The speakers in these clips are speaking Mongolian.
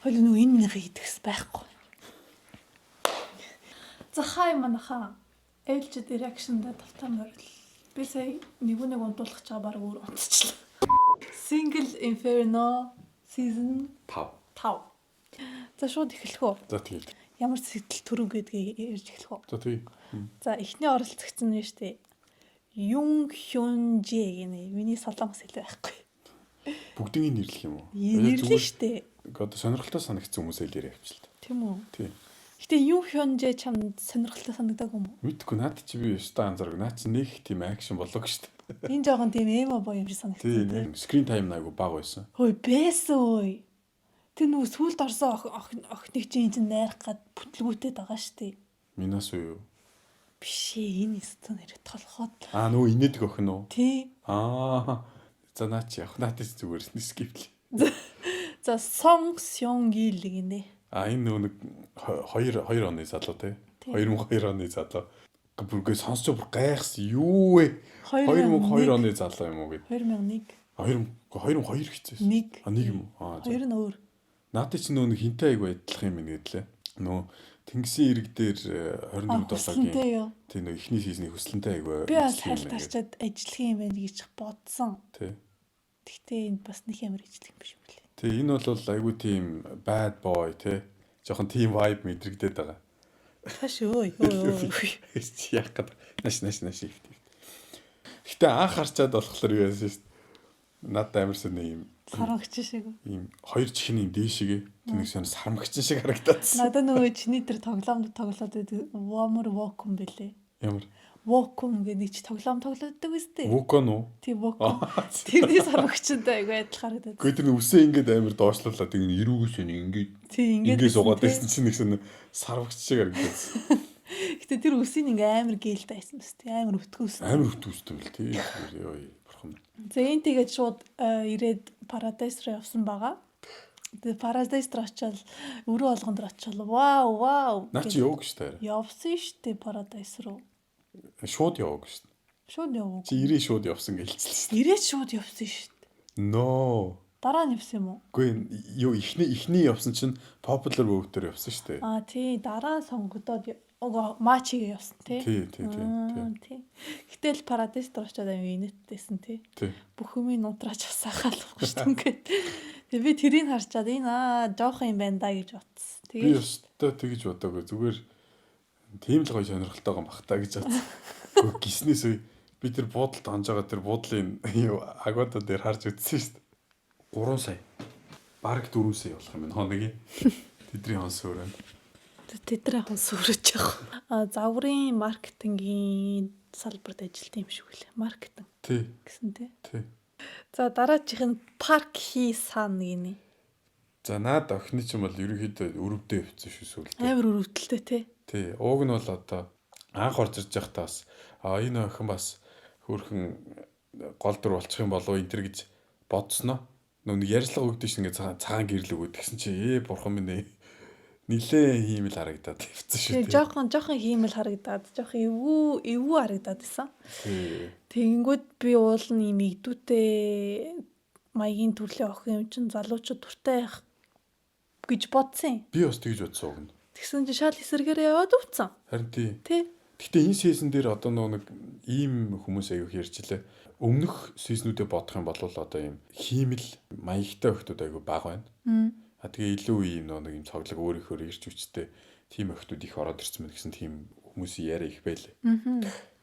Хойл нөө энэ минийхээ идэхс байхгүй. За хай манаха ээлжид реакшнда тавтаа морил. Би сая нэг унтуулах чагаа баг өөр унтчихлаа. Single Inferno season 5. За шууд эхлэх үү? За тэгээд. Ямар сэтгэл төрөв гэдгийг ярьж эхлэх үү? За тэгээд. За эхний оролцогчсон нь штэ. Юн Хёнжэ гэнэ. Миний солонгос хэл байхгүй. Бүгдийн нэрлэх юм уу? Нэрлэх штэ. Одоо сонирхолтой санагдсан хүмүүсээ л яриа авчлаа. Тийм үү? Тийм. Гэтэ Юн Хёнжэ чамд сонирхолтой санагдаг юм уу? Мэдгүй наад чи би өстой анзаараг. Наад чи нэг тийм акшн болог штэ. Энэ жоохон тийм эмо боо юм шиг санагдсан. Тийм. Screen time айгу бага байсан. Хөөе байсан ой. Тэр нөгөө сүулт орсон охиныг чинь найрах гад бүтлгүүтээд байгаа штэ. Минаас уу юу? Биш ээ энэ өстө нэр толгойд. Нөгөө инээдэг охин уу? Тий. За наа чи явах. Наад чи зүгээр скипл. За Сон Сёнгил гинэ. Энэ нэг 2 оны залуу те. 2002 оны залуу. Бүргээ сонсч бүр гайхсан. Юу вэ? 2002 оны залуу юм уу гэд. 2001. 2002 хэвчээс. Нэг юм уу? Хоёр нь өөр. Наадад чи нэг хинтэй айгу адилах юм нэгэдлээ. Тэнгисийн ирэг дээр 21 долларгийн тийм нэг ихний сизний хөсөлтөнтэй айгу. Би бас хальт харчаад ажиллах юм байна гэж бодсон. Тий. Гэхдээ энэ бас нэг ямар ажиллах юм биш юм лээ. Тий, энэ бол айгу тийм bad boy тий. Жохон team vibe мэдрэгдээд байгаа. Таш өө. Яг гад наш. Гэтэ анх харчаад болохоор юу яасан шүү дээ. Надад амарсан нэг юм сармагч шиг. Ийм хоёр чихний юм дээшгээ тэнэг сон сармагч шиг харагдаад. Надад нөгөө чиний тэр тоглоомд тоглоод байдаг Womor Walkum бэлээ. Ямар? Walkum гэдэг чи тоглоом тоглооддаг үстэй. Walkum уу? Тийм Walkum. Тэрний сармагчтай айгу адил харагдаад. Гэхдээ тэр үсээ ингээд амар доошлуулаад тийм эрүүгүйс ингээд суугаад байсан чинь нэг сон сармагч шиг харагдаад. Гэтэ тэр үсийг ингээ амар гээлтэй байсан үстэй. Амар өтгөөс. Амар өтгөөстэй л тий. Йой. За энэ тэгээд шууд ирээд Paradise руу явсан байгаа. Тэгээд Paradise руу очивол өрөө олгонд очивол вау. Наа чи яваг штэ. Явсан штэ Paradise руу. Шууд яваг штэ. Шууд яваг. Чи ирээ шууд явсан гэж хэлсэн штэ. Ирээд шууд явсан штэ. No. Дараа нь явсан юм уу? Үгүй юу ихний явсан чинь popular vote-оор явсан штэ. Тий, дараа сонгогдоод матчиг явсан тий. Тий. Гэтэл Paradise руу очиод инээдтэйсэн тий. Бүх юмыг нутраач асаахал шүү дээ. Тэгээ би тэрийг харчаад энэ жоохон юм байна да гэж бодсон. Тэгээ би өстой тэгж бодоагүй зүгээр тийм л гоё сонирхолтой юм бах та гэж бодсон. Гэхдээ гиснээс үе би тэр буудалд ханж байгаа тэр буудлын агвата дээр харж үзсэн шүү дээ. 3 сая. Бараг 4 сая болох юм байна. Хоногийн тэдний хонс өөрөө. Тэдрээ хонс өрөж байгаа. Загварын маркетингийн салбарт ажилладаг юм шиг үлээ. Маркетинг. Тий. Гэсэн тий. За дараачих нь Park Hee-san гинэ. За наад охины ч юм бол ерөнхийдөө өрөвдөө явцсан шүү сүлдээ. Амар өрөвдөлтэй тий. Тий. Ууг нь бол одоо анх орж ирж байхдаа бас энэ охин бас хөөрхөн гол дүр болчих юм болов энэ төр гэж бодсноо. Нэг ярьслага өгдөө ш ингээ цагаан гэрлэг өгд гэсэн чи бурхан минь нилээ хиймэл харагдаад тавьсан шүү дээ. Жохон хиймэл харагдаад, жохон эвгүй харагдаад байсан. Тэгэнгүүт би уул нь юм идүүтэй маягийн төрлийн охин юм чин залуучууд туртай байх гэж бодсон. Би бас тэгж бодсон үг нь. Тэгсэн чи шал эсэргээрээ яваад үтсэн. Харин тий. Гэтэ энэ сизон дээр одоо нэг ийм хүмүүс аяг ярьчлаа. Өмнөх сизнүүдэд бодох юм бол одоо ийм хиймэл маягтай охтууд аяг бага байна. Тэгээ илүү ийм нэг юм цоглог өөрийнхөө ирж хүчтэй тийм охтууд их ороод ирсэн мэн гэсэн тийм хүмүүсийн яриа их байлээ.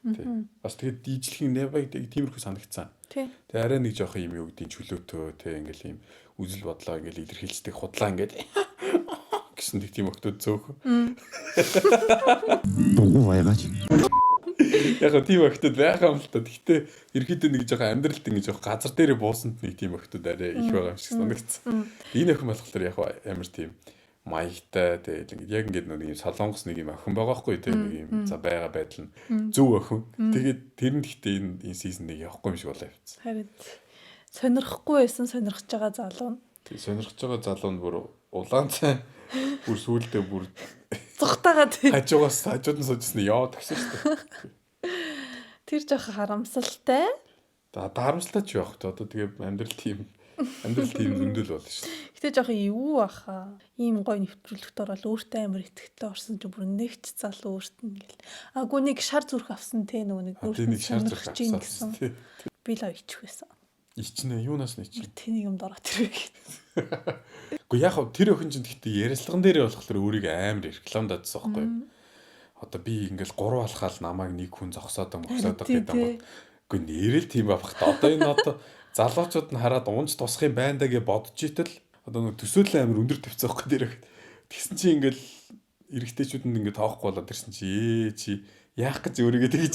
Тий. Бас тэгээд дийжлэхийн нэвэг тиймэрхүү санагдсан. Тэгээ арай нэг жоох юм юу гэдгийг чөлөөтөө тий ингээл ийм үзэл бодлоо ингээл илэрхийлждэг худлаа ингээд гэсэн тийм охтууд зөөх. Дугуй байгаач. Яг тийм охтууд байгаа юм л та. Гэхдээ ерөөдөө нэг жоох амьдралд ингэ жоох газар дээр буусанд нэг тийм охтууд арай их байгаа юм шиг санагдсан. Энэ охин болохоор яг амар тийм маягтай тэгээд яг ингээд нэг юм солонгос нэг юм охин байгаа хгүй тийм нэг юм за байгаа байдал нь зөв охин. Тэгээд тэр нь гэхдээ энэ сизон нэг явахгүй юм шиг болоо явцсан. Харин сонирхгүй байсан сонирхож байгаа залуу. Тий сонирхож байгаа залуу нь бүр улаан цай бүр сүулдэ бүр зүгтагаад хажууд нь суужсэн яваад гисэн шүү дээ. Тэр жоох харамсалтай. Харамсалтай ч явах одоо тэгээ амьдрал тийм Амьдрал тийм зөндөл болно шүү. Гэтэ жоохон юу баха. Ийм гоё нэвтрүүлэгт ороод өөртөө амар итгэвтэй орсон ч бүр нэгч залуу өөрт нь гэл. Агуу нэг шар зүрх авсан те нэг өөртөө шар зүрх авсан. Би л ичих байсан. Ичнэ юунаас нь ичнэ? Тэний юмд ороод ирвэ. Гэхдээ яг тэр охин чинь гэхдээ ярилцлаган дээрээ болохоор өөрийг амар рекламад адсан байхгүй. Одоо би ингээл 3 алхаал намайг нэг хүн зогсоод мөксөөд гэдэг юм. Гэхдээ нэрэл тийм байх та. Одоо энэ одоо залуучууд нь хараад унж тусах юм байна да гэж бодож итэл одоо нэг төсөөлөл амар өндөр тавьсан байхгүй дээрээ. Тэгсэн чинь ингээл эрэгтэйчүүд нь ингээд тоохгүй болоод ирсэн чи яах гэж өөрийгөө тэгж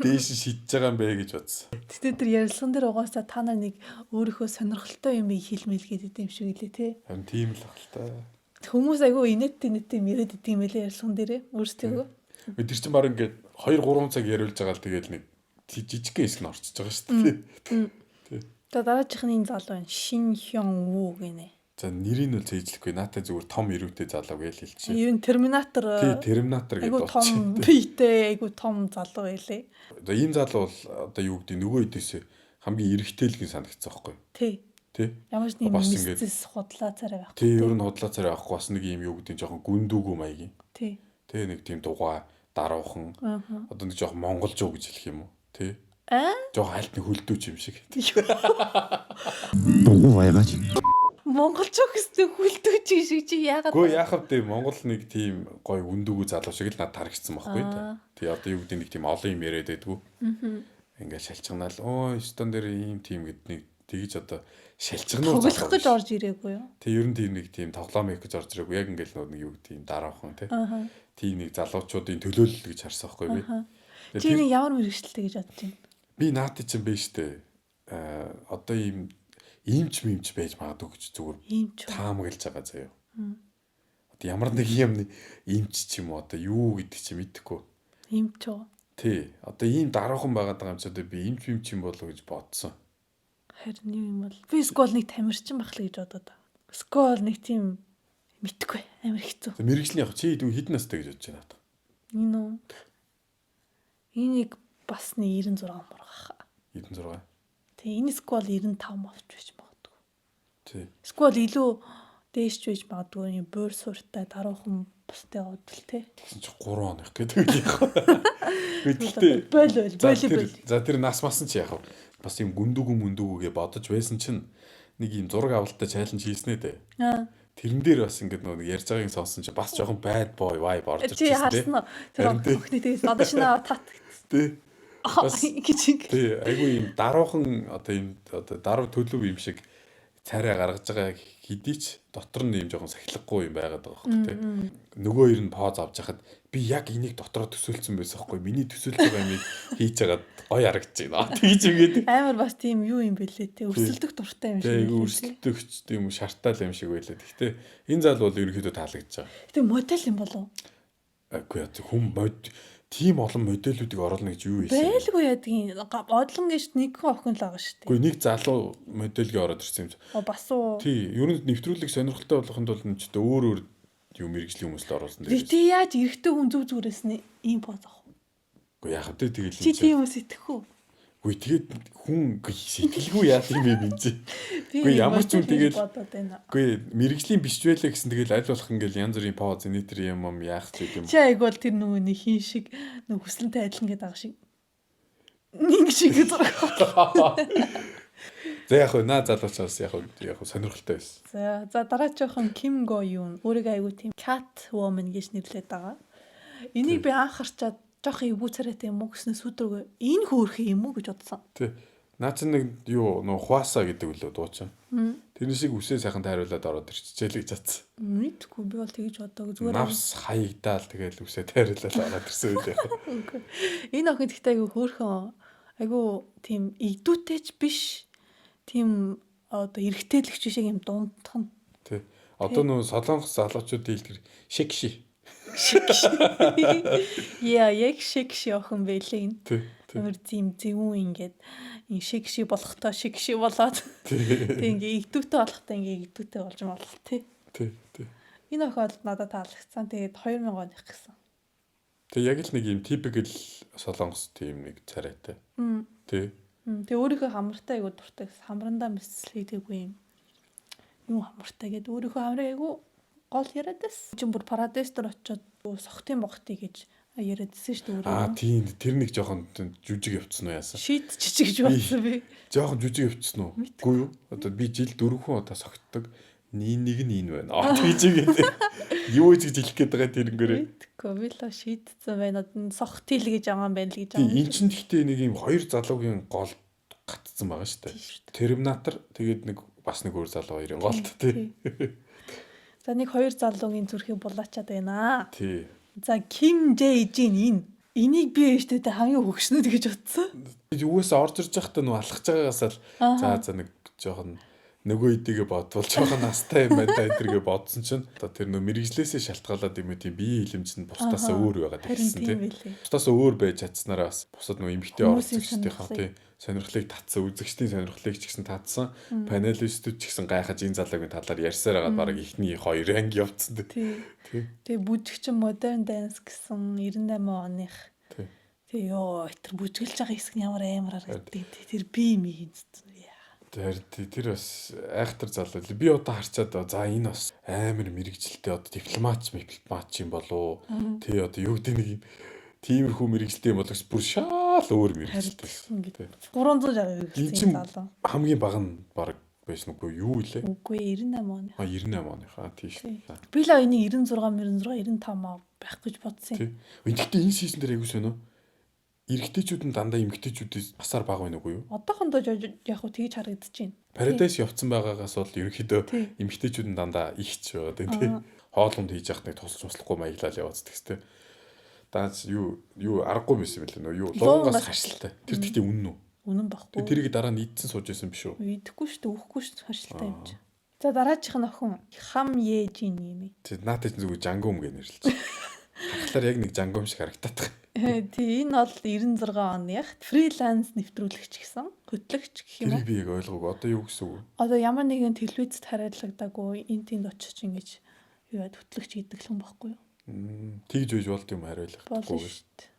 дээш шидэж байгаа юм бэ гэж бодсон. Тэгтээ тэр ярилцлаган дээр угаасаа та нар нэг өөрийнхөө сонирхолтой юм хэлмэл гэдэг юм шиг үлээ те. Харин тийм л баг л та. Хүмүүс айгүй инээдтэй яриад идэв юм байлээ ярилцлаган дээрээ өөрсдөө. Тэр чинь баг ингээд 2-3 цаг яриулж байгаа л тэгэл нэг жижигхэн хэсэг нь орчиж байгаа шүү дээ. Тэ. Дараачихны энэ залуу байна. Шин Хён Ву гинэ. За нэрийг нь зээжлэхгүй наатай зүгээр том эрүүтэй залуу гэж хэлчихэ. Ер нь Терминатор. Тий, Терминатор гэдэг том биетэй айгу том залуу байлээ. За ийм залуу бол одоо юу гэдэг нөгөө хэдээсээ хамгийн эрэгтэй л гэж санагдсан байхгүй юу? Тий. Тий. Ямар ч нэг мистэс худлаа царай байхгүй. Тий, ер нь худлаа царай байхгүй бас нэг юм юу гэдэг жоохон гүндүүгүү маягийн. Тий. Тий, нэг тийм дугаа даруухан. Одоо нэг жоохон монголжуу гэж хэлэх юм уу? Тий. Жоохон альтны хөлдөөч юм шиг. Дугуй байгаач. Монголчуу гэстэй хүлдүүч шиг чи яагаад? Гөө яахав те Монгол нэг тийм гоё үндүүгүү залуу шиг л надад харагдсан байхгүй та. Тий одоо юу гэдэг нэг тийм олон юм яриад байдгүй. Ингээл шалчганаал стон дээр ийм тийм гэд нэг тэгж одоо шалчгануу тоглох гэж орж ирээгүй юу? Тий ер нь тийм нэг тийм тоглоом их гэж орж ирээгүй. Яг ингээл нэг юу гэдэг юм дараахан те. Тийм нэг залуучуудын төлөөлөл гэж харсан байхгүй би. Чи нэг ямар мэрэгчлээ гэж бодож байна? Би наадтай ч юм бэ штэ. Одоо иймч байж магадгүй гэж зүгээр таамаглаж байгаа заяа. Одоо ямар нэг юм иймч ч юм уу одоо юу гэдэг чи мэдэхгүй. Иймч үү? Тий. Одоо ийм дараахан байгаад байгаа юм чи одоо би иймч юм болов гэж бодсон. Харин юу юм бол би скол нэг тамирчин байх л гэж бодоод байгаа. Скол нэг тийм мэдэхгүй амар хэцүү. Мэргэжлийн яг чи хэдэн настай гэж бодож байна. Энэ үү? Энийг бас нэг 96 мургах. 96. Тэ энэ скол 95 авч байж магадгүй. Тий. Скол илүү дээшч байж магадгүй. Буур сууртай даруухан бустай бодол те. Тэгсэн чи 3 хоног гэдэг юм яах. Гэхдээ боли. За тэр нас масан чи яах вэ? Бас юм гүндүүгүүгээ бодож байсан чинь нэг юм зураг авалттай чаленж хийснэ дээ. Тэрэн дээр бас ингээд нэг ярьж байгааг сонсон чи бас жоохон bad boy vibe орж ирчихсэн тий. Чи харсан уу? Тэр охины тэгээс одоо шинэ тат. Тий. Бас тий. Айгүй юм даруухан одоо юм одоо даруй төлөв юм шиг царай гаргаж байгаа хэдий ч дотор нь юм жоохон сахилахгүй юм байгаад байгаа хөөх тий. Нөгөө хоёр нь поз авч яхад би яг энийг дотроо төсөөлсөн байсан байхгүй. Миний төсөөлж байгаа юмыг хийж хагаад гоё харагдаж байна. Тэгж ингээд амар бас тийм юу юм бэлээ тий. Өрсөлдөх дуртай юм шиг. Тий, өрсөлдөгч тийм шартаал юм шиг байлаа. Гэхдээ энэ зал бол ерөнхийдөө таалагдж байгаа. Гэтэ модель юм болов? Үгүй яа хүм мод тийм олон модельүүдийг оруулна гэж юу ийсэн. Байлгүй яадгийн одлон гэж нэг охин л байгаа шүү дээ. Үгүй нэг залуу модельгээ ороод ирсэн юм. Бас уу. Тий, ер нь нэвтрүүлэг сонирхолтой болохын тулд нь ч өөр юм мэрэгжлийн хүмүүс л оруулсан дээр. Тий яаж эрэгтэй хүн зүг зүгээрээс нь ийм поз авах вэ? Үгүй яах вэ тэгэл чи тийм үс итгэхгүй. Үгүй тэгээд хүн сэтгэлгүй яа тийм юм чи. Үгүй ямар ч юм тэгэл. Үгүй мэрэгжлийн биш байлаа гэсэн тэгэл аль болох ингээл янз бүрийн поз нэтер юм яах ч юм. Чи айгуул тэр нөгөө нэг хин шиг нөгөө хүслэнтэй адилхан гэдэг байгаа шиг. Нэг шиг зураг. За яг хөө наа залуучаас яг хөө сонирхолтой байсан. За дараа жоохон Ким Го Юун өөрийгөө айгуу тийм Cat Woman гэж нэрлэдэг байгаа. Энийг би анхаарчаад жоох эвгүй царайтай юм уу гэснээр сүдрөг энэ хөөрхөн юм уу гэж бодсон. Тий. Наа чи нэг юу нөө хуаса гэдэг үлээ дуучин. Тэр шиг үсээ сайхан тайруулаад ороод ирчихжээ л гэж чадсан. Мэдгүй би бол тэгж боддог зүгээр. Навс хаягдаал тэгэл үсээ тайруулаад ороод ирсэн үү яах. Энэ охин гэхдээ айгу хөөрхөн айгу тийм игдүүтэйч биш. Тийм одоо эргэтэйлэгч шиг юм дундхан. Тий. Одоо нөө солонгос залуучуудын хэлбэр шикши. Яа, яг шикши охин байлээ энэ. Тий. Амар тийм зөвүүн ингээд энэ шикши болохтой шикши болоод тэг ингээ игдүүтэй болохтой ингээ игдүүтэй болж маалт тий. Тий. Энэ охин бол надад таалагдсан. Тэгээд 2000 оных гэсэн. Тэг яг л нэг юм typical солонгос тийм нэг царайтай. Тий. Тэгээ өөрийнхөө хамартай айгу дуртай. Хамрандаа мэсэл хийдэггүй юм. Юу хамартай гэдэг өөрийнхөө хамрыг айгу гол яриад байсан. Чин бүр парадайс дээр очиод сохтын бохтыг гэж яриадсэн шүү дээ. Тийм тэр нэг жоохон жүжиг явцсан уу яасан. Шийд жижигж болсон би. Жоохон жүжиг явцсан уу? Үгүй юу? Одоо би жил 4 хүн одоо согтдог. Нэг нь байна. Тийж гэдэг. Юу гэж хэлэх гээд байгаа тэрнгээрээ. Тэгэхгүй би л шийдсэн байна. Сохтил гэж байгаа юм байна л гэж байгаа. Энд чинь гэхдээ нэг юм хоёр залуугийн гол гатцсан байгаа шүү дээ. Терминатор тэгээд нэг бас нэг өөр залуу хоёрын голт тий. За нэг хоёр залуугийн зүрхийг булаачаад байна. Тий. За Ким Жэйжин энийг би ээжтэй хамгийн хөгшнөд гэж утсан. Юугаас орж ирж байхдаа нөө алхаж байгаагаас л за нэг жоохон нөгөө эдийгээ бодвол жоохон настай юм байна да эдэргээ бодсон чинь одоо тэр нөө мэрэгжлээсээ шалтгаалаад юм уу тийм биеийн хилэмж нь бусдаас өөр байгаад ирсэн тийм. Бусдаас өөр байж чадсанараа бас бусад нөө эмгтэй оролцогчдийнхаа тийм сонирхлыг татсан, үзэгчдийн сонирхлыг ч гэсэн татсан, панелистүүд ч гэсэн гайхаж энэ залуугийн талаар ярьсаар байгаа баг ихний 2 анги явцсан тийм. Тэгээ бүжигчин модерн данс гэсэн 98 оных. Тэгээ ёо тэр бүжиглж байгаа хэсэг нь ямар амар харагддаг. Тэр би юм юм. Тэр бас айхтар залуу. Би одоо харчаад за энэ бас амар мэрэгжилтэй одоо дипломат юм болов. Тэ одоо юу гэдэг нэг юм тиймэрхүү мэрэгжилтэй юм боловч бүр шал өөр мэрэгжилтэй. 360 мэрэгжилтэй залуу. Хамгийн бага нь баг байсан үгүй юу илээ? Үгүй 98 оны. 98 оныхаа тийш. Би л энэ 96 95 байх гэж бодсон юм. Гэхдээ энэ сизон дээр айгуу сонио. Иргэдээчүүд нь дандаа эмгтээчүүдээс басаар бага байна уу юу? Одоохондоо яг уу тэгж харагдаж байна. Парадайс явцсан байгаагаас бол ерөнхийдөө эмгтээчүүд нь дандаа ихч байгаа тийм. Хоолунд хийж явах нэг тусалж туслахгүй маяглал яваад тэгстэй. Даас юу аргагүй байсан юм лээ нөө юу луугаас харшилтай. Тэр тэгтээ үнэн үү? Үнэн баггүй. Тэрийг дараа нь идсэн сууж байсан биш үү? Идэхгүй шүү дээ, өгөхгүй шүү харшилтай юм чи. За дараачих нь охин Хам Ежин юм. Тэг наатай чинь зүгээр жангум гэж нэрлэж. Харахаар яг нэг жангум шиг харагдаад байгаа. Тий энэ бол 96 оных фриланс нэвтрүүлэгч гэсэн хөтлөгч гэх юм уу? Тэр би яг ойлгоогүй. Одоо юу гэсэн үг вэ? Одоо ямар нэгэн телевизэд хариалагдаагүй энэ тэнд очиж ингэж юу яд хөтлөгч гэдэг л юм баггүй юу? Тэгж үж болд юм хариалагдахгүй шүү дээ.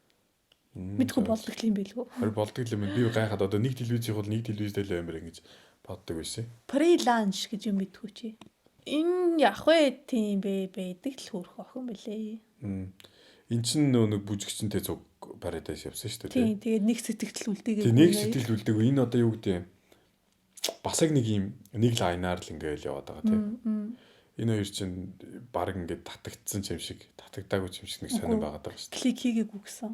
Мэдгүй болдог юм билгүй. Харин болдог юм. Би гайхаад одоо нэг телевизийн бол нэг телевизтэй л амар ингэж боддог байсан. Фриланс гэж юм мэдгүй чи. Энэ яг вэ тийм байдаг л хөөх охин бэлээ. Эн чинь нэг бүжигчэнтэй цуг парадайс явсан шүү дээ. Тийм тэгээд нэг сэтгэл үлдээгээ. Тийм нэг сэтгэл үлдээгүй. Энэ одоо юу гэдэг юм? Бас яг нэг юм нэг лайнаар л ингээл яваад байгаа тийм. Энэ хоёр чинь баг ингээд татагдсан юм шиг татагдаагүй юм шиг нэг сонирн байгаад байгаа шүү дээ. Клик хийгээгүй гэсэн.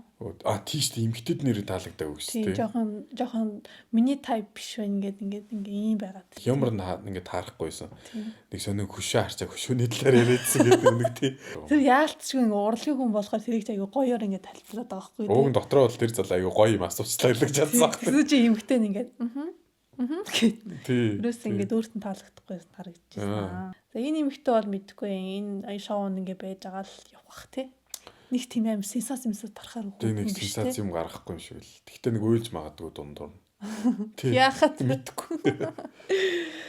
Тийш тийм эмгтэд нэр таалагдаагүй шүү дээ. Тийм жоохон миний тайп биш байна ингээд ийм байгаад. Ямар ингээд таарахгүйсэн. Нэг сонин хөшөө харчаа хөшөөний талаар яриадсан гэдэг нэг тийм. Тэр яалтчгүй ингээд урлагийн хүн болохоор тэрийг аягүй гоёор ингээд тайлбарлаад байгаа байхгүй. Ууг нь дотроо бол тэр залуу аягүй гоё юм асуучлаа гэж чадсан. Тэр чи эмгтэн ингээд Тэрээс ингээд өөрт нь таалагдахгүй харагдчихсан. За энэ эмэгтэй бол мэдхгүй энэ шоу ингээд байж байгаа л явах тий. Нэг тийм аим сенсац тарахаар үгүй. Тийм нэг сенсац юм гаргахгүй юм шиг л. Тэгтээ нэг уйлж магадгүй дундуур. Тий. Яхад мэдхгүй.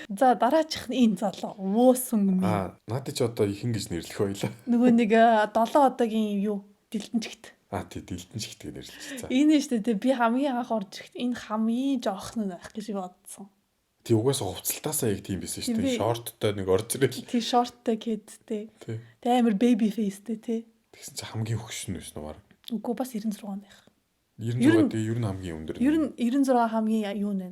За дараачих энэ залуу уусан юм. Надад ч одоо ихэн гэж нэрлэх байлаа. Нөгөө нэг 7 одоогийн юу дэлтэнчигт. Тий дэлтэнчигт гэж нэрлэж. Энэ шүү дээ би хамгийн анх орж ирэхэд энэ хамгийн жоохон нь байх гэж бодсон. Тий угаасаа хувцалтаасаа яг тийм байсан шүү дээ. Шорттой нэг орж ирэл. Тий шорттой кэдтэй. Тэ амар baby faceтэй тий. Тэгсэн чи хамгийн хөгшин байсан уу баг. Үгүй бас 96 оных. 96 тэгээ ер нь хамгийн өндөр. Ер нь 96 хамгийн юу нэ?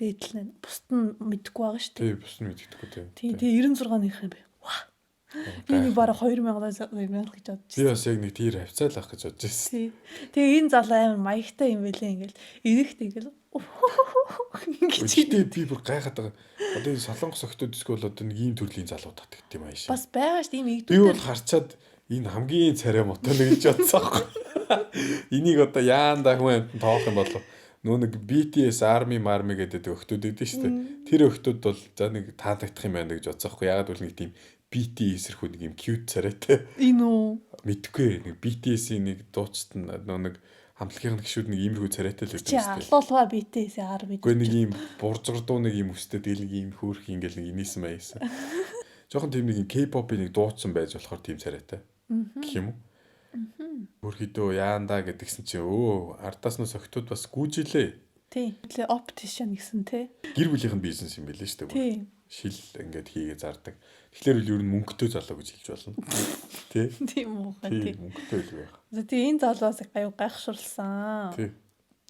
Дээдл нэ. Бусд нь мэдэхгүй байгаа шүү дээ. Тий бусд нь мэдэхгүй тий. Тий 96-ных юм бэ. Энэ бараг 2000 гэж бодож. Би бас яг нэг тийр хавцаалах гэж бодож байсан. Тэгээ энэ залуу амар маягтай юм байлээ ингээл. Эрэгт ингээл. Гэхдээ би бүр гайхаад байгаа. Одоо энэ солонгос охтууд эсвэл одоо нэг ийм төрлийн залуу татдаг юм аашаа. Бас байгаа шүү дээ ийм игдүүд. Би бол харчаад энэ хамгийн царай мотон гэж бодсон аахгүй. Энийг одоо яанда хүн амт тоох юм болов. Нөө нэг BTS Army гэдэг охтууд идэв шүү дээ. Тэр охтууд бол за нэг таалагдах юм байна гэж бодсон аахгүй. Ягаад гэвэл нэг тийм BTS хэрхүү нэг юм cute царайтай. Энэ үү? Мэдгүй нэг BTS-ийн нэг дуучид нэг хамтлагийн гişүүд нэг иймэрхүү царайтай л байдаг шүү дээ. Алуулгаа BTS-ийн ар бид. Гэхдээ нэг ийм буржгардуу нэг ийм өстэй тэгэл нэг ийм хөөрх ингээл нэг инээсэн байсан. Жохон тийм нэг K-pop-ийн нэг дуучсан байж болохоор тийм царайтай. Гэх юм уу? Хөрхидөө яандаа гэдгсэн чи ардаас нь согтууд бас гүйжилээ. Тий. Лээ optician гэсэн тий. Гэр бүлийнх нь бизнес юм байлээ шүү дээ. Тий. Шил ингээд хийгээ зардаг. Тэгэхээр л ер нь мөнгөтэй залуу гэж хэлж болно. Тий. Тийм үү. Тий. Мөнгөтэй л байх. За тий энэ залуус аюу гайхшруулсан. Тий.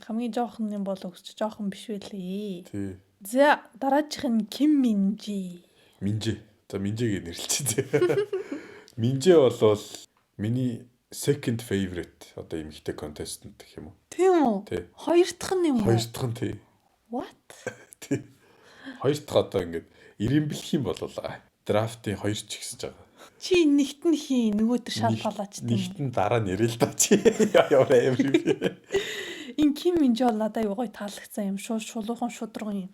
Хамгийн жоохон юм бол өсч жоохон биш байлээ. Тий. За дараачих нь Ким Минжи. Минжи. За Минжигээ нэрлэлцээ. Минжи болвол миний second favorite одоо эмэгтэй contestant гэх юм уу? Тийм үү? Тий. Хоёр дахь нь юм уу? Хоёр дахь нь тий. What? Тий. Хоёр дахь одоо ингээд ирэмблэх юм бол драфтын хоёр ч ихсэж байгаа. Чи нэгт нь хий нөгөө төр шал палаач тийм. Нэгт нь дараа нэрэл та чи. Ямар аим юм. Энэ Ким Минжи бол надад аюу гоё таалагдсан юм. Шулуухан шудрагын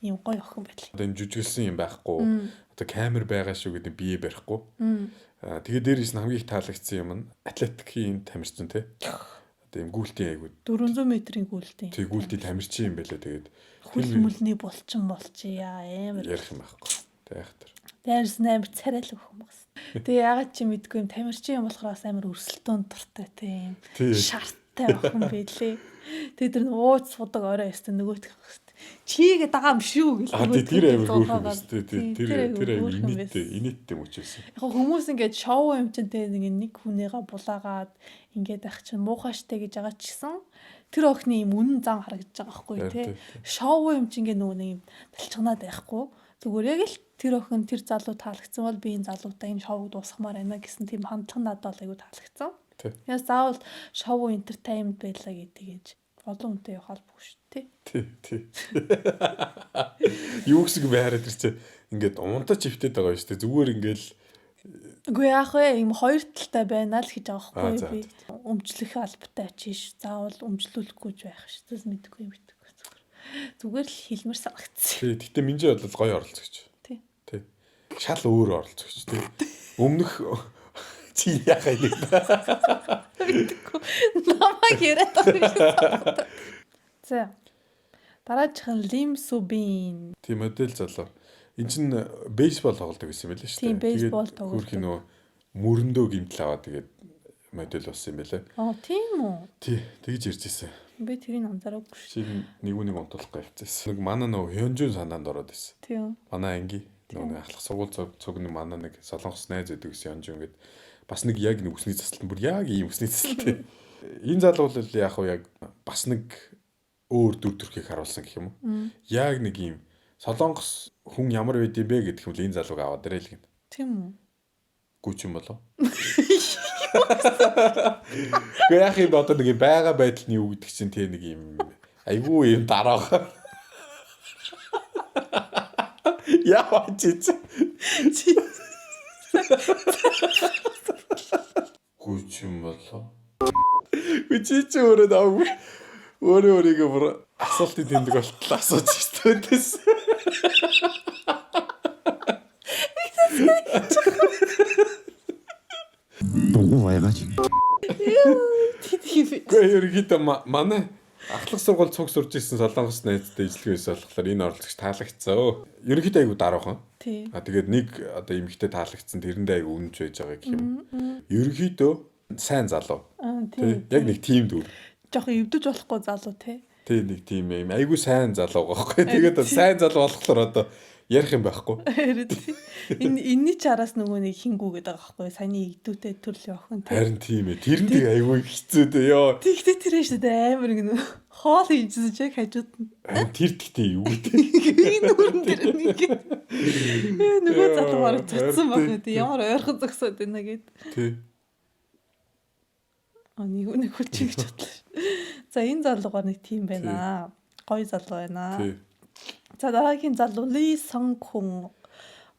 юм гоё охин байл. Одоо энэ жүжиглсэн юм байхгүй. Одоо камер байгаа шүү гэдэг бие барихгүй. Тэгээд дээрээс нь хамгийн их таалагдсан юм нь атлетикийн тамирчин тий. Одоо юм гүйлтийн айгуу 400 м-ийн гүйлтийн. Тэг гүйлтийн тамирчин юм байлаа тэгээд хөлмөлний болчихъя амар ярих юм байхгүй. Тэг яхтар. Дээрс амар царай л өгөх юм байна. Тэгээ ягаад чи мэдгүй юм тамирчин юм болохоор бас амар өрсөлдөөн дуртай тийм. Шарттай охин байлээ. Тэгээ тэр ууц судаг орой өстө нөгөөтх хэвчээ. Чигээ дагаа юм шүү гэж нөгөө тэр амар хөөрхөн өстө тэр амар инээдтэй мөчөөсөн. Яг хүмүүс ингээд шоу юм чинь те нэг хүнийгээ булаагаад ингээд ах чинь муухаштай гэж байгаа ч гэсэн тэр охины юм үнэн зам харагдаж байгаа байхгүй те. Шоу юм чинь ингээд нөгөө нэг юм талчганаад байхгүй. Зүгээр яг л тэр охин тэр залуу таалагдсан бол би энэ залуутай энэ шоуг дуусгамаар байна гэсэн тийм хандлага надад айгу таалагдсан. Яс заавал шоу entertainment байлаа гэдэг олон хүнтэй холбоогүй шүү дээ. Тий. Юу гэсэн бэ хараад ирчээ. Ингээд унтаж хөвтөд байгаа шүү дээ. Зүгээр ингээл үгүй яах вэ? Ийм хоёр талтай байна л гэж байгаа байхгүй би. Өмчлөх албатай чиш. Заавал өмчлүүлэхгүй ч байх шүү дээ. Мэдгүй. Зүгээр л хэлмэр санагдсан. Тий. Гэтэ Минжи бол гоё оролцогч. Тий. Шал өөр оролцогч тий. Өмнөх чи яхаа юм. Намайг яриад байгаа. За. Дараачих нь Лим Субин. Тийм модель залуу. Энд чинь бейсбол тоглодог байсан юм байлээ шүү дээ. Тийм бейсбол тоглодог. Хөрх нөө мөрөндөө гимтэл аваад тэгээд модель болсон юм байлээ. Тийм үү? Тий, тэгж ирж ирсэн. Би тэрийг анзаараагүй шүү. Чи нэг онтолохгүй явчихсан. Нэг манай нөө Хёнжун санаанд ороод ирсэн. Тийм. Манай анги нөө ахлах сургууль цугны манай нэг солонгос найз байдаг гэсэн Хёнжун гэдэг бас нэг яг нэг үсний заслан бүр яг ийм үсний заслантай. Энэ залуу бол яг уу яг бас нэг өөр дүр төрхийг харуулсан гэх юм уу? Яг нэг ийм солонгос хүн ямар байд юм бэ гэдэг юм л энэ залууг аваад ирэл гин. Тийм үү? Гүч юм болов. Гэхдээ яг юм одоо нэг байга байдал нь юу гэдэг чинь тэ нэг ийм айгүй юм дараах. Яа чи. Гүч юм болов. Үчи чи өөрөө даагүй. Өөрийгөө бүр асуултын тэмдэг болтлоо асууж ирсэн. Богу байгаач. Гэхдээ ерөнхийдөө манай ахлах сургууль цуг сурж ирсэн солонгос найзтай ижлэг байсан болохоор энэ оролцогч таалагдсан. Ерөнхийдөө айгу дараахан. Тий. Тэгээд нэг одоо эмэгтэй таалагдсан тэрэндээ айгу үнэнч байж байгаа гэх юм. Ерөнхийдөө сайн залуу. Тий. Яг нэг тим дүр. Жохон эвдэж болохгүй залуу тий. Тий нэг тим юм. Айгу сайн залуу байхгүй. Тэгээд сайн залуу болохоор одоо ярих юм байхгүй. Энэний чараас нөгөө нэг хингүү гэдэг байгаа байхгүй. Саяны игдүүтэй төрлийн охин тий. Харин тийм ээ. Тэрэндээ айгу хэцүү дээ ёо. Тэгтээ тэр шүү дээ амар ингэ хоол хийжсэн чиг хажууд нь. Тэр тэгтээ юу гэдэг. Энэ нүрэн дээр нэг. Нөгөө залуугаар цуцсан байна тий. Ямар ойрхон зөксөд байна гэд. Тий. Нэг хүч гэж бодлоо. За энэ залуугаар нэг тийм байна. Гоё залуу байна. Тий. За дараагийн залуу Ли Сон Кун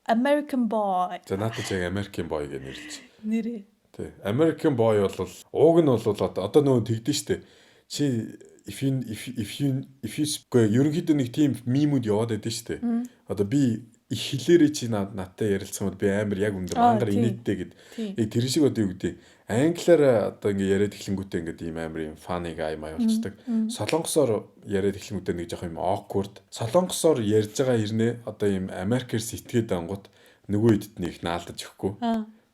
American Boy. За надад яг American Boy гэж нэрлэж. Нэрээ. Тий. American Boy бол ууг нь бол одоо нөгөө тэгдэж штэ. Чи if you ерөнхийдөө нэг тийм мимүүд яваад байдсан штэ. Одоо би их хэлээрээ чи надтай ярилцсан бол би амар яг өндөр мангар инээдтэй гэд. Яг тэр шиг одоо юу гэдэг. Англиар одоо ингэ яриад эхлэнгүүтээ ингэ ийм амар юм funny guy маяг болчдаг. Солонгосоор яриад эхлэнгүүтээ нэг жоох юм awkward. Солонгосоор ярьж байгаа хэрнээ одоо ийм Америкээр сэтгэхэд ангууд нөгөө хэдд нэг наалдаж өгөхгүй.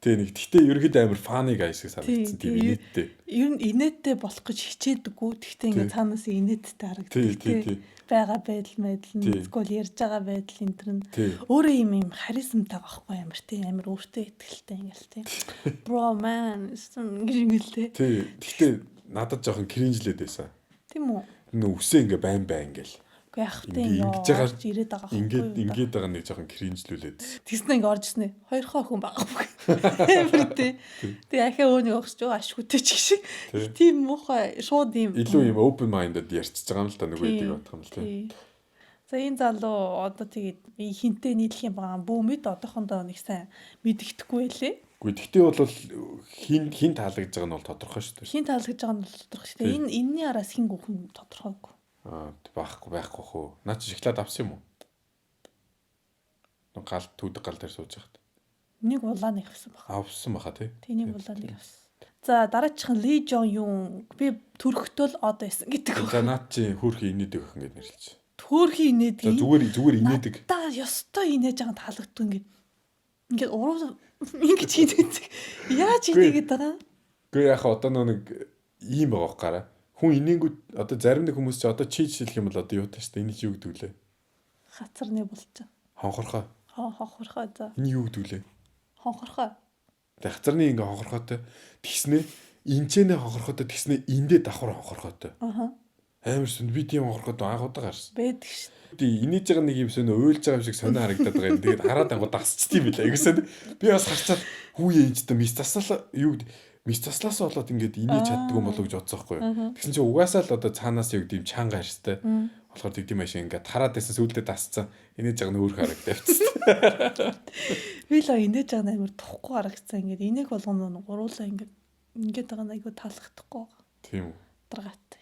Тэ нэг гэхдээ ерөөхдөө амар funny guys гэж санагдсан тийм инээдтэй. Ер нь инээдтэй болох гэж хичээдэггүй. Гэхдээ ингээд цаанаас инээдтэй харагддаг. Бага байдал мэдл нэггүй ярьж байгаа байдал энэ төр нь өөрөө юм харизмтай байхгүй амар тийм амар өөртөө ихтэй ингээл тийм. Bro man гингэлтэй. Тий. Гэхдээ надад жоохон кринжлээд байсан. Тийм үү? Нөө үсээ ингээ байн гэл. Гэхдээ яах тийм яа ирээд байгаа байхгүй. Ингээд байгаа нэг жоохон кринжлүүлээд. Тэснэ ингээ орж ирсэн. Хоёр хоо хүн байгаа байхгүй. Амар тий. Тэгээ ахаа өөнийг огсч байгаа ашгүйтэй ч шиг. Тийм муухай шууд юм. Илүү юм open minded ярьчихж байгаа юм л та нөгөө эдийг бодох юм л тий. За энэ залуу одоо тэгээд хинтээ нийлэх юм байгаа. Бөөмөд одоохондоо нэг сайн мэддэхгүй байлээ. Гэхдээ бол хин таалагдж байгаа нь бол тодорхой шүү дээ. Хин таалагдж байгаа нь бол тодорхой шүү дээ. Энэний араас хин гүхэн тодорхойгүй. Байхгүй хөө. Наа чи шоколад авсан юм уу? Гал түүдэг гал дээр сууж байхад. Нэг улааны авсан баг. Авсан баха тий. Тэнийг улааны авсан. За дараачихын Ли Жон Юн би төрөхтөл од байсан гэдэг. За наад чи хөөрхи инээдэг өхөн гэж нэрлэж. Хөөрхи инээдэг. Зүгээр инээдэг. Та ёстой инээж байгаа таалагддаг ингээд уруу ингэж хийдэг. Яаж хийгээд байгаа? Гэхдээ яг одоо нэг ийм байгаа гараа. Хүн инээнгүүд одоо зарим нэг хүмүүс ч одоо чийж хэлэх юм бол одоо юу таа штэ энэ юу гэдэг лээ. Хацарны булчаа. Хонхорхоо. Хонхорхоо за. Энэ юу гэдэг лээ. Хонхорхоо. Тэг хацарны ингээ хонхорхоотой тэгснэ энчэнэ хонхорхоотой тэгснэ эндээ давхар хонхорхоотой. Амар сүн би тийм хонхорхоод агуудаа гарсан. Байдаг ш. Тий инээж байгаа нэг юм сүнө уйлж байгаа юм шиг сонио харагдаад байгаа юм. Тэгээд хараад ангууд дасчт юм билээ. Ингэсэн би бас харцаад хүүе энэ ч мис таслаа юу мис таслаас болоод ингээд инээж чаддаг юм болов гэж бодсон байхгүй юу. Тэгсэн чинь угаасаа л одоо цаанаас юу гэдэм чанга харьстай. Болохоор тэгдэм машин ингээд хараад байсан сүулдэ дасцсан. Инээж байгаа нь өөр харагдав тавьчихсан. Би л инээж байгаа нь амар тухгүй харагдсан. Ингээд инээх болгоно гуруулаа ингээд байгаа нь айгу таалагдахгүй. Тийм үү. Даргатай.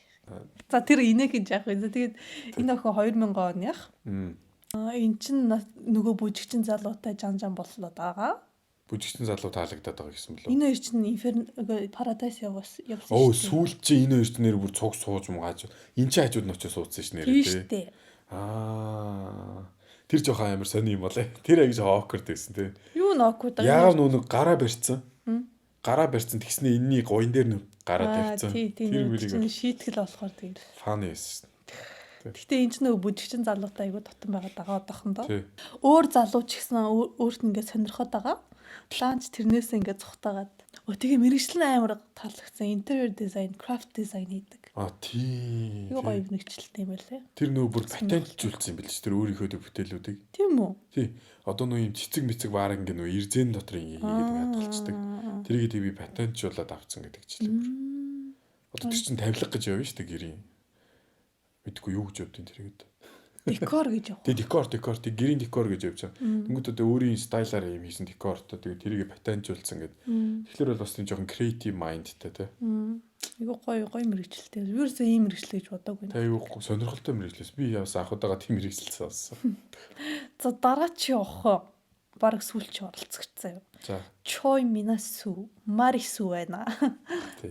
За тэр инээх гэж яах вэ? Тэгээд энэ охин 2000 он яах. Эн чин нөгөө бүжигчин залуутай жан боллоо дагаа. Бүжигчин залуу таалагдаад байгаа гэсэн болов. Энэ хоёр чинь Inferno Paradise явсан. Оо сүүл чи энэ хоёр ч нэр бүр цуг сууж мгааж. Энд чи хажууд нь очиж суудсан ш нэрээ тий. Тэр жоохон амар сони юм болоо. Тэр аяг жоохон awkward байсан тий. Юу н awkward аа? Яагаад нүг гараа барьцсан? Гараа барьцсан тэгснэ энэний гоён дээр нь гараа тавьсан. Тэр мөрийг шийтгэл болохоор тийм. Фан эс. Гэтэ энэ ч нөгөө бүжигчин залуутай айгу дотн байгаа дагаа одоохондоо. Өөр залуу ч гэсэн өөрт нь ингээд сонирхоод байгаа. Ланч тэрнээс ингээд цухтагаад. Тэгээ мэрэгчлэн амар таалагдсан. Interior design, craft design хийдэг. Тийм. Юу гоё нэгчлэлтэй юм байлээ. Тэр нөгөө бүр патентжүүлсэн юм бэл ч тэр өөрийнхөө бүтээлүүдийг. Тийм үү? Тий. Одоо нөгөө юм цэцэг мэцэг бааран гэх нөгөө эрзэн дотор хийгээд хадгалцдаг. Тэрийг би патентжуулаад авцсан гэдэг чинь. Одоо тэр чинь тавилга гэж явна шүү дээ гэрийн. Мэдгүй юу гэж явдیں۔ тэргээд. Декор гэж яв. Тэг декор гэрийн декор гэж явж байгаа. Тэнгүүд одоо өөрийн стайлаар юм хийсэн декор одоо тэгээ тэрийг патентжуулсан гэдэг. Тэгэхээр бол бас тийм жоохон creative mindтэй тий. Айгу гоё мэрэгчлээ. Юурээс ийм мэрэгчлээ гэж бодоогүй. Та юу сонирхолтой мэрэгчлээс би яас анхудаага тийм мэрэгчлээ сонсон. За дараа чи явах бараг сүүлч оролцогдсон юм. За. Choi Minasu, Marisu байна.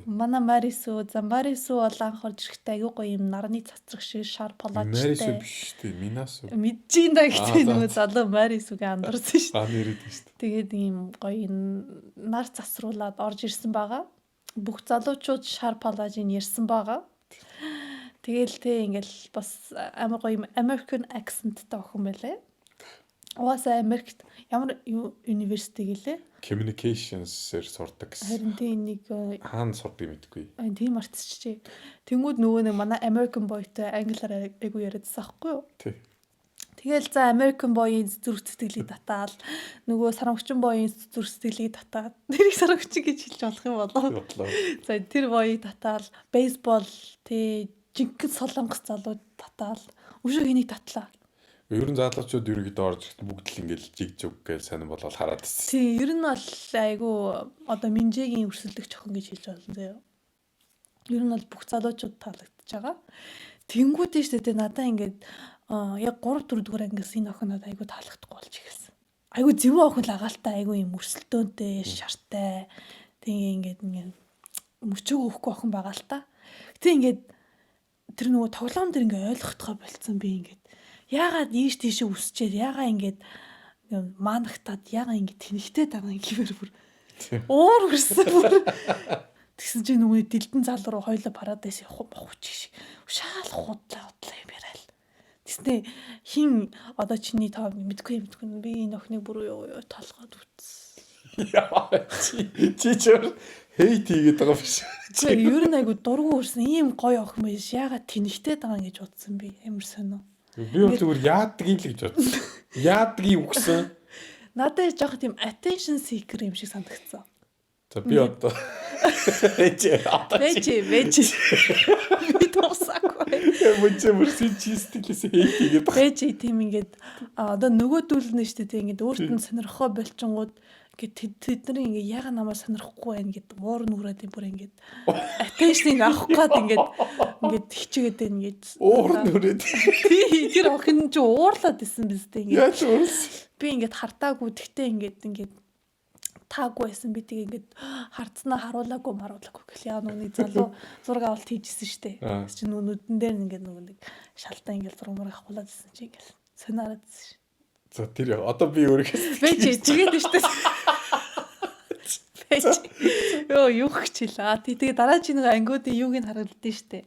Манай Marisu, Marisu бол анх орж ирэхдээ айгүй гоё юм нарны цацраг шиг шар палачтай. Marisu биш тий, Minasu. Мэджин да гэхдээ нөгөө залуу Marisuг андарсан шүү дээ. Нэрэд шүү дээ. Тэгээд ийм гоё нар цацруулаад орж ирсэн байгаа. Бүх залуучууд шар палажийг ярьсан байгаа. Тэгээл тэ ингээл бас амар гоё American accentтай охин байлаа. Угаасаа Америкт ямар университет гэлээ? Communications-ээр сурдаг гэсэн. Харин тийм нэг хаана сурдаг мэдгүй. Тийм артисч. Тэнгүүд нөгөө нэг манай American Boy-тай англиар айгу яриадсан аахгүй юу? Тий. Тэгэл за American Boy-ийн зүрх сэтгэлийг татаал нөгөө Сарамгчин Boy-ийн зүрх сэтгэлийг татаад тэрийг Сарамгчин гэж хэлж болох юм болоо. За тэр Boy-ийг татаал бейсбол тий жинхэнэ солонгос залууд татаал өшөө хэнийг татлаа. Ер нь залуучууд ерөөдөө орж ирсэн бүгд л ингээл жиг зүг гэж сонирн болол хараад ирсэн. Тий, ер нь бол айгу одоо Минжэгийн өрсөлдөгч охин гэж хэлж болно заяа. Ер нь бол бүх залуучууд таалагдчихж байгаа. Тэнгүүдээ штэ тэ надаа ингээд яг 3 4 дугаар ангиас энэ охин надад айгу таалагдахгүй болж ирсэн. Айгу зөвөө охин л агаалтай айгу юм өрсөлдөөнтэй, шартай. Тэгээ ингээд мөчөг өгөхгүй охин байгаа л та. Гэтэ ингээд тэр нөгөө тоглоом дээр ингээд ойлгохдохоо болцсон би ингээд яагаад ийш тийш үсчээд яагаад ингээд маанагтаад яагаад ингээд тэнхтэй байгаа юм гэхээр бүр Уур хүрсэн бүр. Тэгсэн чинь нөгөө дэлдэн залуу руу хоёлоо парадайс явах бохч шиг. Шаал худлаа юм яриа л. Тэснэ хин одоо чиний тоо мэдгүй би энэ охиныг бүр юу толгойд үтсэн. Яа чи чөр хейт хийгээд байгаа биш. Чи ер нь айгу дургу өрсөн ийм гоё охин биш. Яагаад тэнэгтэй байгаа гэж бодсон би. Амар сонио. Би бол зүгээр яадгийг л гэж бодсон. Яадгийг үгсэн. Надад жоох тийм attention seeker юм шиг санагдсан. За би одоо Вэжи. Би тосаагүй. Мөчмөрсөн чистэлээс хейт хийгээд байгаа. Вэжи тийм ингээд одоо нөгөөдүүлнэ шүү дээ. Ингээд өөрт нь сонирхоо болчингууд ингээд тэдний ингээд яга намайг сонирхгүй байна гэд уур нүрээд бүр ингээд attention авах гээд ингээд хичээгээд байна ингээд Уур нүрээд. тэр охин ч уурлаад исэн биз дээ ингээд. Яаж уурс? Би ингээд хартаагүй тэгтээ ингээд таагүй байсан би тийг ингээд хардснаа харуулаагүй гэх яа нүуний залуу зураг авалт хийжсэн штэ. Чи нүдэн дээр ингээд нэг шалтаа ингээд зураг мөр авахулаад исэн чи ингээд сонираад исэн. За тэр одоо би өөрөөс Вэж чигээд штэ. Вэж. Юу хчихлаа. Тэгээ дараа чи нэг ангиудын юуг нь харагддээ штэ.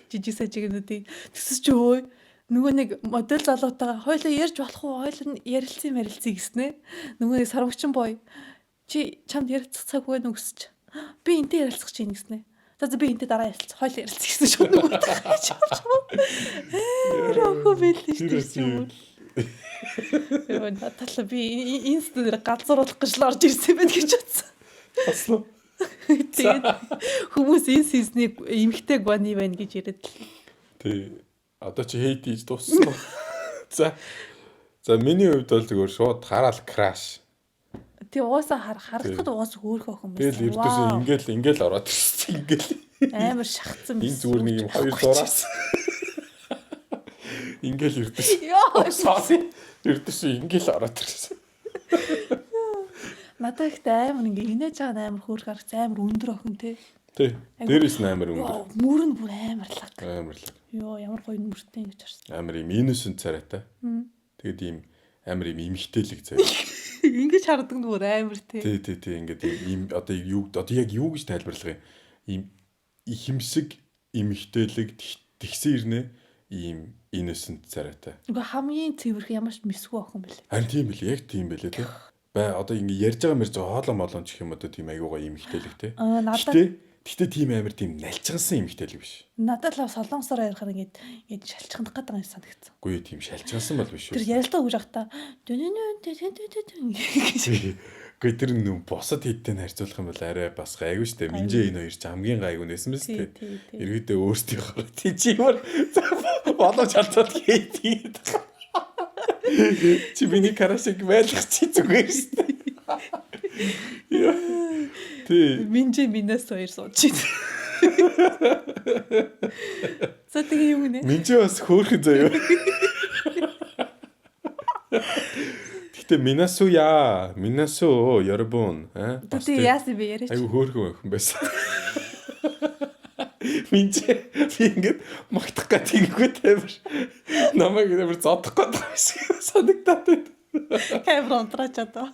Жижиг сажигнуудыг төсөж өө нөгөө нэг модель залуутайгаа хойлоо ярьж болох уу? Хойлоо ярилцсан гэснэ. Нөгөө нэг сарвагчин бой. Чи чамд ярилцах цаг өгнө үсч. Би энтэй ярилцах чинь гэснэ. За би энтэй дараа ярилцах. Хойлоо ярилцах гэсэн шүү нөгөө. Рохо бэлдэж шүү. Яа натала би инст дээр газруулах гэж л орж ирсэн байх гэж бодсон. Аслаа. Тэгээд хүмүүс энэ сизнийг эмхтэй гуаны байна гэж яриад л. Тий. Одоо чи хейт хийж дууссан уу? За миний хувьд бол зүгээр шууд хараал краш. Тий уусаа харахад уусаа хөөрхөн охин байсан. Тэгэл эрдөөс ингээл ороод ирсэн. Ингээл амар шахацсан энэ зүгээр нэг юм хоёр дураас. Ингээл эрдөөс. Яа. Эрдөөс ингээл ороод ирсэн. Надад ихтэй амар ингээ инээж байгаа амар хөөрх харагц амар өндөр охин тий. Тий. Дээрээс нь амар өндөр. Мөр нь бүр амарлаг. Амарлаг. Йоо ямар гоё мөртэй ингэж харсан. Амар юм минусн царайтай. Тэгээд ийм амар юм имхтэлэг заяа. Ингэж хардаг нь бүр амар тий. Тий ингээд ийм одоо яг юу гэж тайлбарлах юм. Ийм ихэмсэг имхтэлэг тэгсэн ирнэ ийм innocent царайтай. Ингээ хамгийн цэвэрх ямар ч мэсгүй охин бэлээ. Харин тийм бэлээ. Яг тийм бэлээ тий. Одоо ингээ ярьж байгаа мэрж хоолоо молон гэх юм одоо тийм аюугаа имхтэлэг тий. Гэтэ тийм амар тийм налчгансан имхтэлэг биш. Надад л солонгосоор ярихаар ингээд шалчхандах гэдэг юм санагдсан. Үгүй тийм шалчгансан бол биш Тэр үү. ярилцлага өгж байхдаа Гэхдээ тэр нүм босод хэдтэй харьцуулах юм бол арай бас гайгүй штэ. Минжээ энэ хоёр ч хамгийн гайгүй нэсэн мэт штэ. Иргэдээ өөрсдийнхөө тий чи ямар болоо чалцаад хийгээд. Чи миний карашиг байлгах чи зүгээр штэ. Тий. Минжээ минаас хоёр сууж байна. За тэгээ юу нэ? Минжээ бас хөөрхөн заяа. Гэтэ минасу 여러분. Тэ яасан бэ яриач. Айгу хөөрхөн байсан. Минжээ ингэж магтах гэхгүйтэй тамир. Намайг нэмэр зодох гэдэг юм шиг санагдаад байна. Камер онтраач одоо.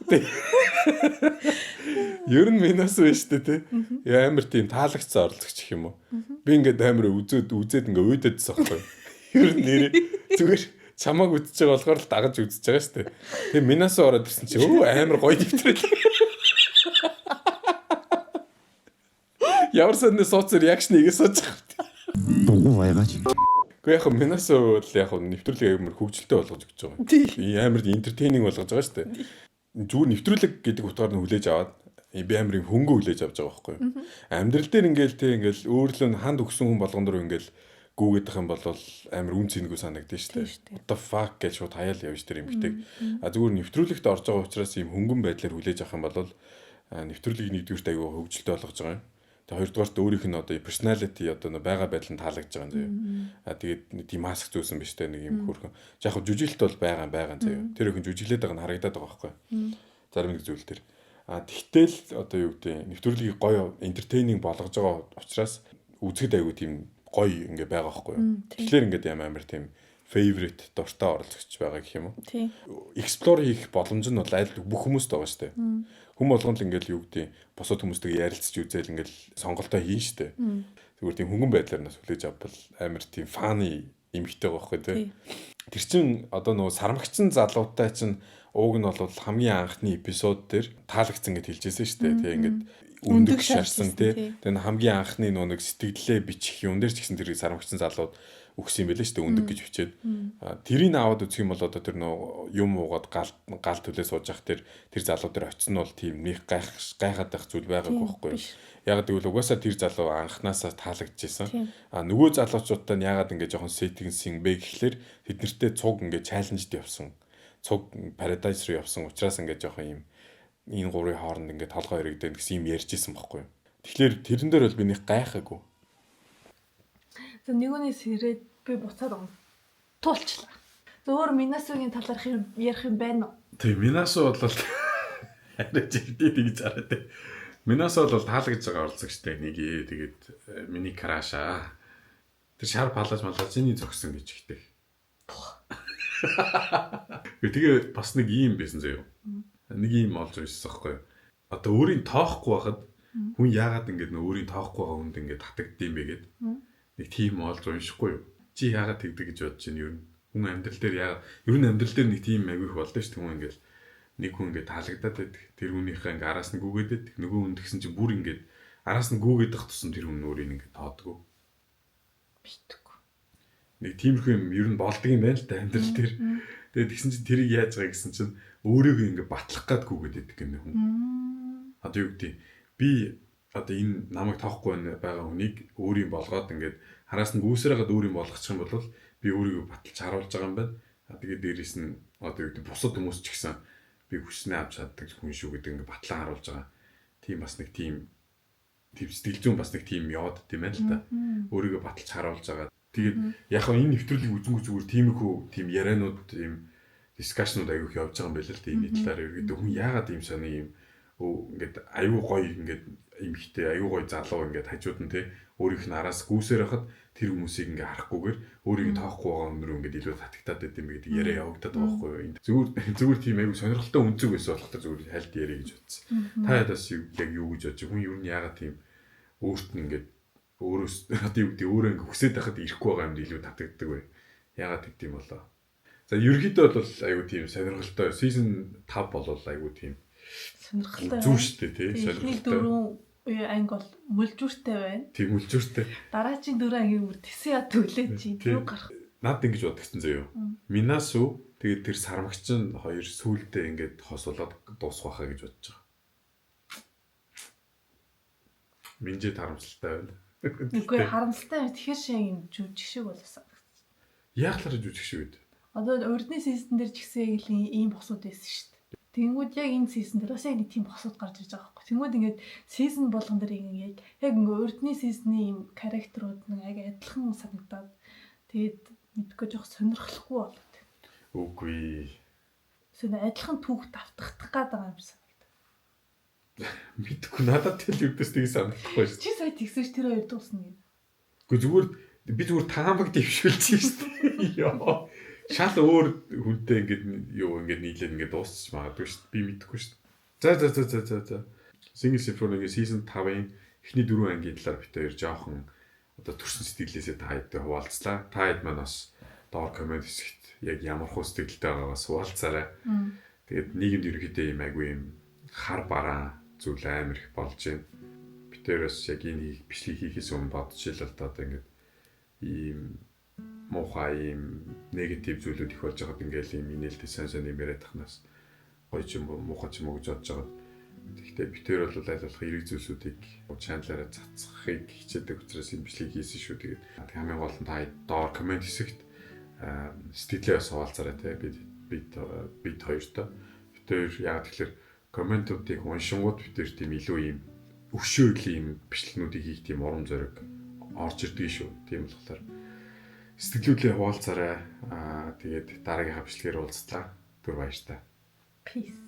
Ер нь минасу байж тээ тий. Амар тийм таалагцсан оролцогч гэх юм уу. Би ингээд амар үзээд ингээд уйдадсан байхгүй. Ер нь нэр зүгээр чамааг үзэж байгаа болохоор л дагаж үзэж байгаа шүү дээ. Тэгээ минасу ороод ирсэн чи амар гоё дэвтрэл. Ямар сонны сууц реакшн игээ сууж байгаа. Дугуй байгаач. Гэхдээ яг минасу бол яг нэвтрүүлэг амар хөгжилтэй болгож өгч байгаа. Амар энтертейнинг болгож байгаа шүү дээ. Зүгээр нэвтрүүлэг гэдэг утгаар нь хүлээж аваад би амар юм хөнгө хүлээж авч байгаа байхгүй юу. Амьдрал дээр ингээл өөрлөө ханд өгсөн хүн болгондор ингээл гүүгээд их юм бол амар үн цэнэгүй санагдаж шүү дээ. What the fuck гэж шууд хаяал явж тэр эмгтэйг. Зүгээр нэвтрүүлэгт орж байгаа учраас ийм хөнгөн байдлаар хүлээж авах юм бол нэвтрүүлгийг нэгдүгürt аягүй хөгжилтэй болгож байгаа юм. Тэгээ хоёрдугаарт өөрийнх нь одоо personality одоо байгаа байдал нь таалагдж байгаа юм заяа. Тэгээд тийм маск зөөсөн биш те нэг юм хөрхөн. Яг хөө жүжиглэлт бол байгаа заяа. Тэр их жүжиглээд байгаа нь харагдаад байгаа байхгүй. Зарим нэг зүйл төр. Тэгтэл одоо юу гэдэг нэвтрүүлгийг гоё entertaining болгож байгаа учраас үзэхэд аягүй тийм гоё ингээ байгаа байхгүй юу. Тэгэхээр ингээд амар тийм favorite дуртай оролцогч байгаа гэх юм уу. Тийм. Explore хийх боломж нь бол аль бүх хүмүүст байгаа шүү дээ. Хүм болгонд л ингээл юу гэдэг босоод хүмүүстэйгээ ярилцж үзэл ингээл сонголтоо хийн штэ. Зүгээр тийм хөнгөн байдлаар нас хүлээж авбал амар тийм фаны эмхтэй байхгүй тий. Тэр чин одоо нөгөө сармагчсан залуутай чин ууг нь бол хамгийн анхны эпизод дээр таалагдсан гэж хэлжсэн шүү дээ. Тэг ингээд өндөг шарсан тий. Тэгээ хамгийн анхны нөгөө нэг сэтгэлдээ бичих юм дээр ч гэсэн тэр сармагчсан залууд өгсөн юм байлээ шүү дээ өндөг гэж бичээд. Тэрийг аваад үзэх юм бол одоо тэр нөгөө юм уугаад гал төлөө сууж явах тэр залуу дээр очсон нь бол тийм нэг гайхаад байх зүйл байгаагүй байхгүй юу. Яг гэвэл угаасаа тэр залуу анханасаа таалагдчихсан. Нөгөө залуучуудтай нь ягаад ингэ жоохон сеттингсэн бэ гэхлээр тэднэртэй цуг ингэ чаленжд явсан. Цуг парадайз руу явсан учраас ингэ жоохон юм энэ гурвын хооронд ингэ толгой ирэгдэн гэсэн юм ярьжсэн байхгүй юу. Тэгэхээр тэрэн дээр бол би нэг гайхаагүй. За нэгнээс ирээд би буцаад туулчлаа. Зөөр Минасогийн талаарх ярих юм байна уу? Тийм Минасо бол арай жигдээ гэж зараад. Минасо бол таалагдж байгаа оролцогчтой нэг тэгээд миний краша. Тэр шар палаж малажны зогсон гэж ихтэй. Тэгээ бас нэг юм байсан заяа. Нэг юм олж ирсэн байхгүй. Одоо өөрийн тоохгүй байхад хүн яагаад ингэж өөрийн тоохгүй байгаа хүнд ингэж татагддсан бэ гэд нэг тийм олж уншихгүй юу. Чи яагаад тэгдэг гэж бодож байна юу? Хүн амьдрал дээр яагаад ер нь амьдрал дээр нэг тийм агиих болдоо шүү дээ хүн ингэж нэг хүн ингэ таалагдаад байдаг. Тэр хүнийхээ ингэ араас нь гүгээд байдаг. Нөгөө хүн тэгсэн чинь бүр ингэ араас нь гүгээд байх тусам тэр хүн өөрийг ингэ тоодгоо. Битггүй. Нэг тиймэрхүү юм ер нь болдго юм байна л да амьдрал дээр. Тэгээд тэгсэн чинь тэрийг яаж байгаа гэсэн чинь өөрийгөө ингэ батлах гад гүгээд байдаг гэнэ хүн. Одоо юу гэдэг би одоо энэ намайг тоохгүй байгаа хүнийг өөрийн болгоод ингэ хараас нь гүйсээр хагаад өөрийн болгочих юм бол би өөрийгөө баталж харуулж байгаа юм байна. Тэгээд дээрээс нь одоо юу гэдэг бусад хүмүүс ч гэсэн би хүснээ авч чаддаг хүн шүү гэдэг ингээ батлан харуулж байгаа. Тийм бас нэг тийм сэтгэл зүйн бас нэг тийм яваад тийм байл та. Өөрийгөө баталж харуулж байгаа. Тэгээд яг хаа энэ нэвтрүүлгийг үзэнгүү зүгээр тиймэрхүү тийм ярианууд тийм дискшнууд аягүй явж байгаа юм байл л тийм талаар ерөөдөө хүн яагаад ийм сони юм ингээд аягүй гоё ингээд эмхтэй аягүй гоё залуу ингээд хажууд нь те өөрийнх нь араас гүйсээр хахад тэр хүмүүсийг ингээ харахгүйгээр өөрийг тоохгүй байгаа юм руу ингээ илүү татагтаад байт юм гэдэг яриа явагдаад байгаа байхгүй юу. Зүгээр тийм аягүй сонирхолтой үнцэг байсан болох та зүгээр хальт яриа гэж бодсон. Та ядаас яг юу гэж бодож хүн ер нь яагаад тийм өөрт нь ингээ өөрөөс одоо юу гэдэг өөрөө ингээ хүсээд байхад ирэхгүй байгаа юмд илүү татагддаг вэ? Яагаад гэдэг юм болоо. За ерөнхийдөө бол аягүй тийм сонирхолтой season 5 болол аягүй тийм сонирхолтой зүг шүү дээ тий сонирхолтой. Анги бол мүлжүүртэй байна. Тийм мүлжүүртэй. Дараагийн 4 ангийн үр тэсээ төглөөд чи юу гарах. Наад ингэж бодгцэн заяа. Минасу тэгээд тэр сармагч нь хоёр сүулдэ ингээд хосуулаад дуусах байхаа гэж бодож байгаа. Минжид харамсалтай байна. Үгүй харамсалтай тэгэхээр шиг юм жүжиг шиг болсон. Яахлаар жүжиг шиг вэ? Одоо урдны сизон дээр ч гэсэн яг ийм босууд байсан шүү дээ. Тэнгүүд яг энэ сизон дээр бас яг нэг тийм босууд гарч ирж байгаа байхгүй. Тэнгүүд ингээд сизон болгон дээр яг ингээд урдны сизны ийм характерууд нэг яг адилхан санагдаад тэгээд мэдгүй жоох сонирхолтой болоод. Үгүй. Эсвэл адилхан түүх давтагдах гээд байгаа юм санагдав. Мэдгүй надад тэл югдээс тийг санагдахгүй шүү. Чи сая тэгсэж тэр хоёр дуусна гэв. Үгүй зүгээр би зүгээр таамаг дэвшүүлчих шүү дээ. Яа. Шал өөр хүнтэй ингээд юу ингээд нийлээд ингээд дуусчих магадгүй шүү дээ. Би мэдэхгүй шүү дээ. За. Single Symphony-гийн season 5-ын эхний 4 ангийн талаар бит хоёр жоохон одоо төрсэн сэтгэлээсээ та хэдтэй хуваалцлаа. Та хэд маань бас доор коммент хэсэгт яг ямар хөө сэтгэлтэй байгаагаас хуваалцаарай. Тэгээд нийгэмд ерөөхдөө юм айгүй юм хар бараа зүйл амар их болж байна. Бит хоёроос яг энэ бичлэг хийхээс өмнө бодож илээ л да одоо ингээд ийм муухай юм негатив зүйлүүд их болж байгаад ингээл юм инээлтэй сайн юм яриад тахнаас гоё ч юм уу муухай ч юм уу гэж бодож байгаа. Тэгэхдээ бид тэр бол аль болох эрэг зүйлсүүдийг чаналаараа цацхахыг хичээдэг учраас энэ бичлэг хийсэн шүү. Тэгээд хамгийн гол нь та доор коммент хэсэгт сэтгэлээ бас хуваалцаарай те бид хоёртой. Бид хоёр яг тэгэхээр комментуудыг уншингууд бид тэр тийм илүү юм өшөөрөл юм бичлэгнүүдийг хийх тийм урам зориг орж ирдэг шүү. Тийм болохоор сэтгэлүүдээ хуваалцаарай. Тэгээд дараагийн хавчлагаар уулзлаа. Түр баяртай. Peace.